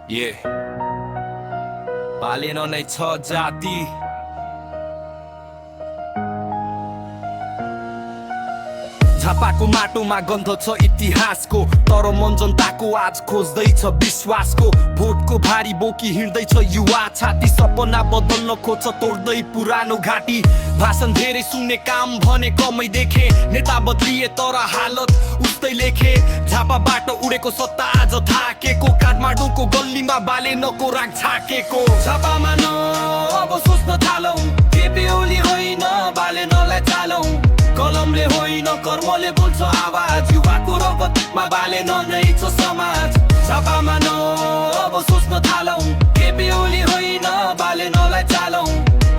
Yeah. Baleno नै छ जाति झापाको माटोमा गन्ध छ इतिहासको तर मन जनताको आज खोज्दैछ विश्वासको भोटको भारी बोकी हिँड्दैछ युवा छाती सपना बदल्न खोज्छ तोड्दै पुरानो घाटी भाषण धेरै सुन्ने काम भने कमै देखे नेता बदलिए तर हालत उस्तै लेखे झापाबाट उडेको सत्ता आज थाकेको काठमाडौँको गल्लीमा बालेनको राग छाकेको झापामा न अब सोच्न थालौं केपी ओली होइन बालेनलाई चालौं कलमले होइन कर्मले बोल्छ आवाज युवाको रगतमा बालेन नै छ समाज झापामा न अब सोच्न थालौं केपी ओली होइन बालेनलाई चालौं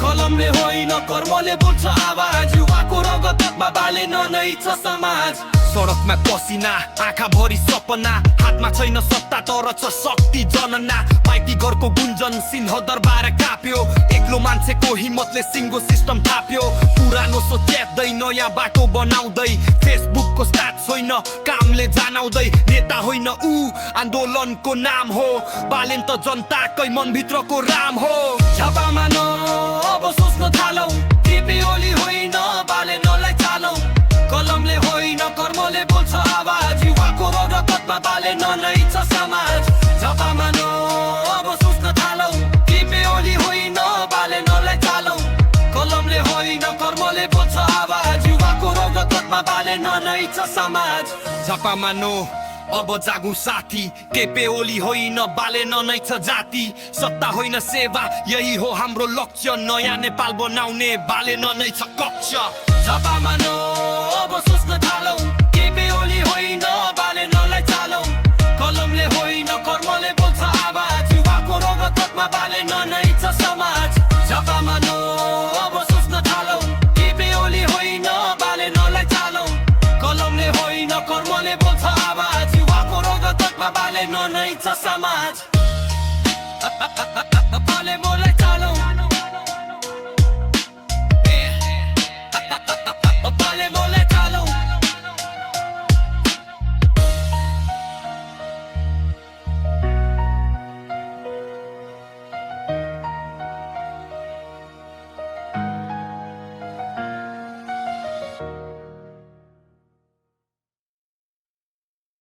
कलमले होइन कर्मले बोल्छ आवाज युवाको रगतमा बालेन नै छ समाज सडकमा पसिना आँखा भरि सपना हातमा छैन सत्ता तर छ शक्ति जनना माइती घरको गुन्जन सिंह दरबार काप्यो एक्लो मान्छेको हिम्मतले सिङ्गो सिस्टम थाप्यो पुरानो सोच्यादै नयाँ बाटो बनाउँदै फेसबुकको स्ट्याटस होइन कामले जनाउँदै नेता होइन ऊ आन्दोलनको नाम हो बालेन त जनताकै मनभित्रको राम हो झापामा न अब सोच्न थालौं केपी ओली होइन बालेनलाई चालौं कलमले होइन कर्मले बोल्छ आवाज युवाको रगतमा बालेन नै छ समाज झापामा न अब सोच्न थालौं केपी ओली होइन बालेनलाई चालौं कलमले होइन कर्मले बोल्छ आवाज युवाको रगतमा बालेन नै छ समाज झापामा नो अब जागु साथी केपी ओली होइन बालेन नै छ जाति सत्ता होइन सेवा यही हो हाम्रो लक्ष्य नयाँ नेपाल बनाउने बालेन नै छ कक्ष झापामा न अब सोच्न थालौं केपी ओली होइन बालेनलाई चालौं कलमले होइन कर्मले बोल्छ आवाज युवाको रगतमा बालेन नै छ समाज झापामा न अब सोच्न थालौं केपी ओली होइन बालेनलाई चालौं कलमले होइन कर्मले बोल्छ आवाज युवाको रगतमा बालेन नै छ समाज